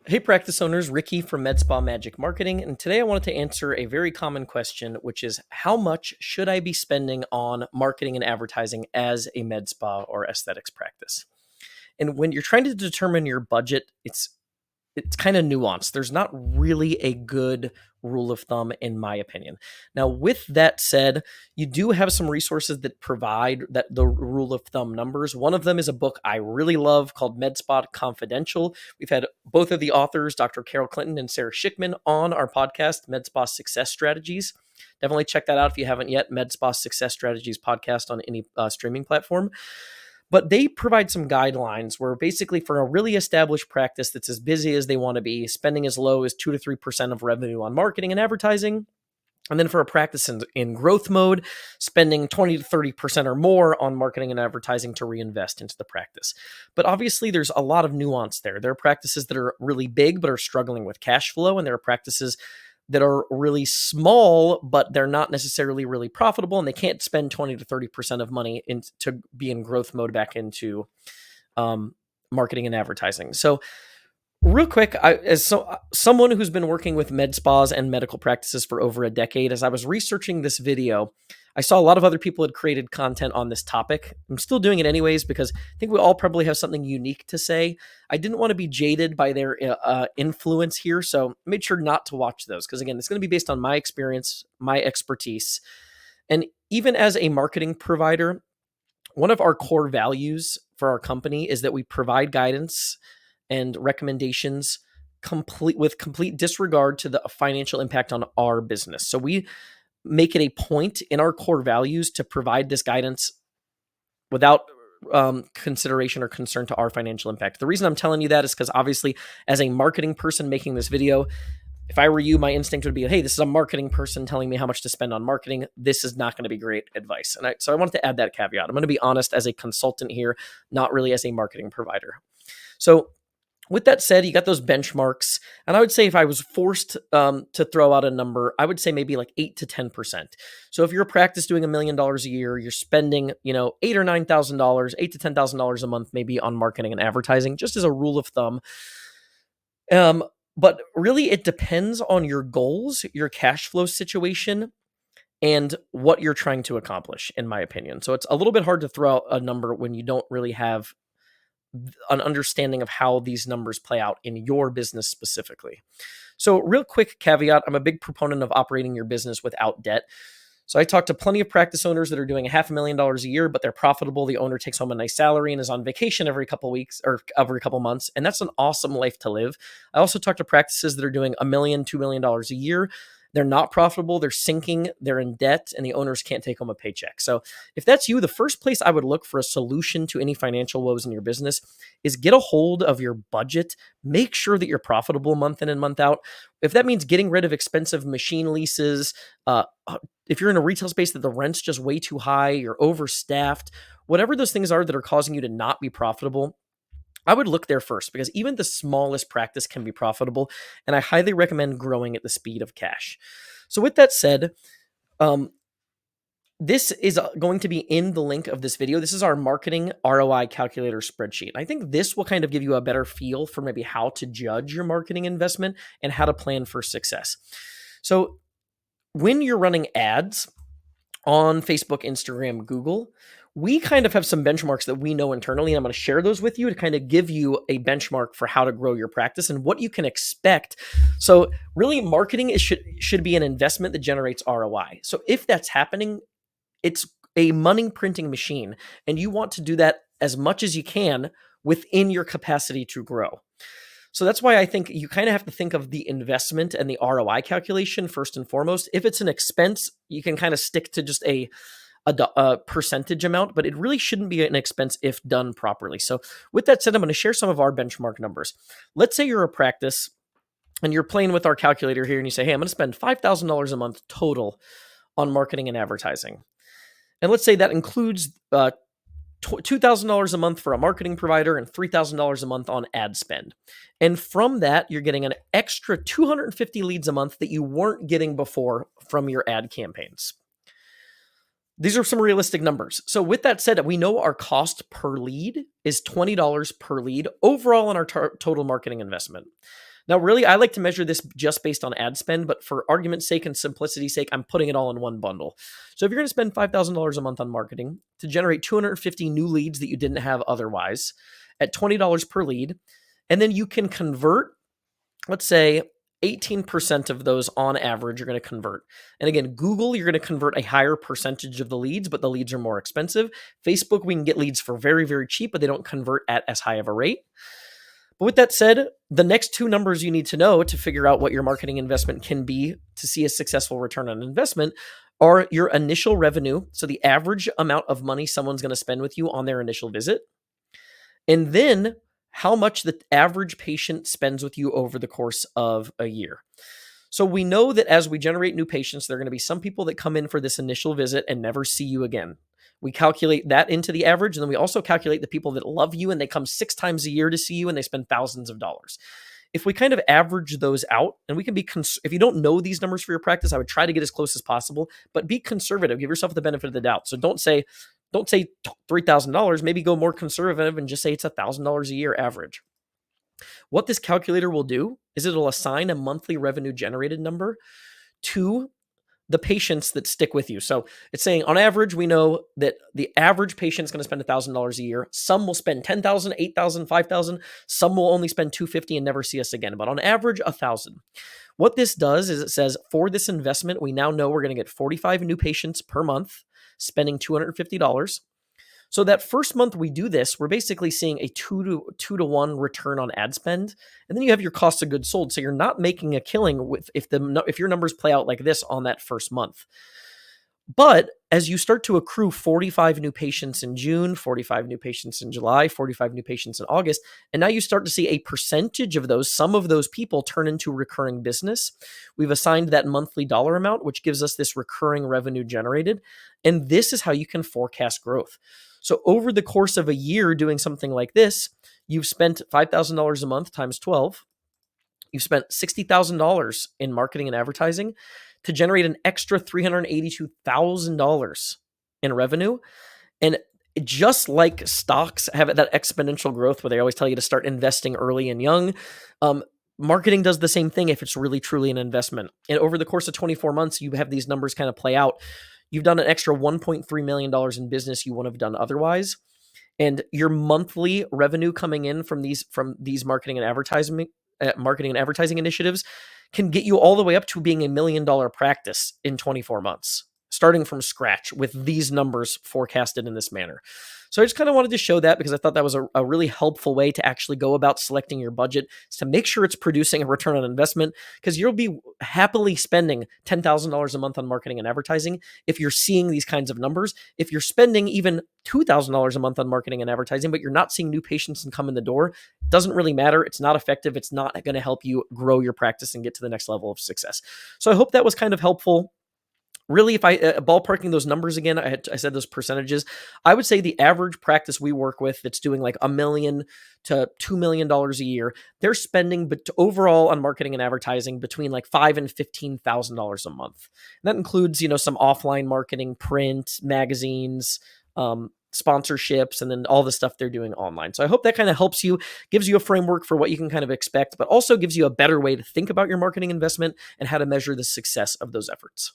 Hey, practice owners, Ricky from Med Spa Magic Marketing, and today I wanted to answer a very common question, which is how much should I be spending on marketing and advertising as a med spa or aesthetics practice? And when you're trying to determine your budget, it's kind of nuanced. There's not really a good rule of thumb, in my opinion. Now, with that said, you do have some resources that provide that the rule of thumb numbers. One of them is a book I really love called MedSpa Confidential. We've had both of the authors, Dr. Carol Clinton and Sarah Schickman, on our podcast, MedSpa Success Strategies. Definitely check that out if you haven't yet. MedSpa Success Strategies podcast on any streaming platform. But they provide some guidelines where basically for a really established practice that's as busy as they want to be, spending as low as 2 to 3% of revenue on marketing and advertising. And then for a practice in growth mode, spending 20 to 30% or more on marketing and advertising to reinvest into the practice. But obviously, there's a lot of nuance there. There are practices that are really big but are struggling with cash flow, and there are practices that are really small, but they're not necessarily really profitable, and they can't spend 20 to 30% of money to be in growth mode back into marketing and advertising. So real quick, someone who's been working with med spas and medical practices for over a decade, as I was researching this video, I saw a lot of other people had created content on this topic. I'm still doing it anyways because I think we all probably have something unique to say. I didn't want to be jaded by their influence here, so I made sure not to watch those because, again, it's going to be based on my experience, my expertise. And even as a marketing provider, one of our core values for our company is that we provide guidance and recommendations with complete disregard to the financial impact on our business. So we make it a point in our core values to provide this guidance without consideration or concern to our financial impact. The reason I'm telling you that is because obviously as a marketing person making this video, if I were you, my instinct would be, hey, this is a marketing person telling me how much to spend on marketing. This is not going to be great advice. So I wanted to add that caveat. I'm going to be honest as a consultant here, not really as a marketing provider. So with that said, you got those benchmarks. And I would say if I was forced to throw out a number, I would say maybe like 8 to 10%. So if you're a practice doing $1 million a year, you're spending, $8,000 or $9,000, $8,000 to $10,000 a month, maybe on marketing and advertising, just as a rule of thumb. But really it depends on your goals, your cash flow situation, and what you're trying to accomplish, in my opinion. So it's a little bit hard to throw out a number when you don't really have an understanding of how these numbers play out in your business specifically. So real quick caveat, I'm a big proponent of operating your business without debt. So I talked to plenty of practice owners that are doing $500,000 a year, but they're profitable. The owner takes home a nice salary and is on vacation every couple weeks or every couple months. And that's an awesome life to live. I also talked to practices that are doing $1 million, $2 million a year. They're not profitable, they're sinking, they're in debt, and the owners can't take home a paycheck. So if that's you, the first place I would look for a solution to any financial woes in your business is get a hold of your budget. Make sure that you're profitable month in and month out. If that means getting rid of expensive machine leases, if you're in a retail space that the rent's just way too high, you're overstaffed, whatever those things are that are causing you to not be profitable, I would look there first because even the smallest practice can be profitable, and I highly recommend growing at the speed of cash. So with that said, this is going to be in the link of this video. This is our marketing ROI calculator spreadsheet. I think this will kind of give you a better feel for maybe how to judge your marketing investment and how to plan for success. So when you're running ads on Facebook, Instagram, Google, we kind of have some benchmarks that we know internally, and I'm going to share those with you to kind of give you a benchmark for how to grow your practice and what you can expect. So really, marketing should be an investment that generates ROI. So if that's happening, it's a money printing machine, and you want to do that as much as you can within your capacity to grow. So that's why I think you kind of have to think of the investment and the ROI calculation first and foremost. If it's an expense, you can kind of stick to just a percentage amount, but it really shouldn't be an expense if done properly. So with that said, I'm going to share some of our benchmark numbers. Let's say you're a practice and you're playing with our calculator here and you say, hey, I'm going to spend $5,000 a month total on marketing and advertising. And let's say that includes $2,000 a month for a marketing provider and $3,000 a month on ad spend. And from that, you're getting an extra 250 leads a month that you weren't getting before from your ad campaigns. These are some realistic numbers. So with that said, we know our cost per lead is $20 per lead overall on our total marketing investment. Now, really, I like to measure this just based on ad spend, but for argument's sake and simplicity's sake, I'm putting it all in one bundle. So if you're going to spend $5,000 a month on marketing to generate 250 new leads that you didn't have otherwise at $20 per lead, and then you can convert, let's say, 18% of those on average are going to convert. And again, Google, you're going to convert a higher percentage of the leads, but the leads are more expensive. Facebook, we can get leads for very, very cheap, but they don't convert at as high of a rate. But with that said, the next two numbers you need to know to figure out what your marketing investment can be to see a successful return on investment are your initial revenue. So the average amount of money someone's going to spend with you on their initial visit. And then how much the average patient spends with you over the course of a year. So we know that as we generate new patients, there are going to be some people that come in for this initial visit and never see you again. We calculate that into the average, and then we also calculate the people that love you and they come 6 times a year to see you and they spend thousands of dollars. If we kind of average those out, and we can be, if you don't know these numbers for your practice, I would try to get as close as possible, but be conservative. Give yourself the benefit of the doubt. So don't say $3,000, maybe go more conservative and just say it's $1,000 a year average. What this calculator will do is it'll assign a monthly revenue generated number to the patients that stick with you. So it's saying on average, we know that the average patient is going to spend $1,000 a year. Some will spend $10,000, $8,000, $5,000. Some will only spend $250 and never see us again. But on average, $1,000. What this does is it says for this investment, we now know we're going to get 45 new patients per month, spending $250. So that first month we do this, we're basically seeing a 2 to 1 return on ad spend. And then you have your cost of goods sold. So you're not making a killing with if your numbers play out like this on that first month. But as you start to accrue 45 new patients in June, 45 new patients in July, 45 new patients in August, and now you start to see a percentage of those, some of those people turn into recurring business. We've assigned that monthly dollar amount, which gives us this recurring revenue generated. And this is how you can forecast growth. So over the course of a year doing something like this, you've spent $5,000 a month times 12. You've spent $60,000 in marketing and advertising to generate an extra $382,000 in revenue. And just like stocks have that exponential growth where they always tell you to start investing early and young, marketing does the same thing if it's really truly an investment. And over the course of 24 months, you have these numbers kind of play out. You've done an extra $1.3 million in business you wouldn't have done otherwise. And your monthly revenue coming in from these marketing and advertising initiatives can get you all the way up to being $1 million practice in 24 months, starting from scratch with these numbers forecasted in this manner. So I just kind of wanted to show that because I thought that was a really helpful way to actually go about selecting your budget, is to make sure it's producing a return on investment, because you'll be happily spending $10,000 a month on marketing and advertising if you're seeing these kinds of numbers. If you're spending even $2,000 a month on marketing and advertising, but you're not seeing new patients and come in the door, it doesn't really matter. It's not effective. It's not going to help you grow your practice and get to the next level of success. So I hope that was kind of helpful. Really, if I ballparking those numbers again, I said those percentages, I would say the average practice we work with that's doing like $1 million to $2 million a year, they're spending overall on marketing and advertising between like $5,000 and $15,000 a month. And that includes, some offline marketing, print, magazines, sponsorships, and then all the stuff they're doing online. So I hope that kind of helps you, gives you a framework for what you can kind of expect, but also gives you a better way to think about your marketing investment and how to measure the success of those efforts.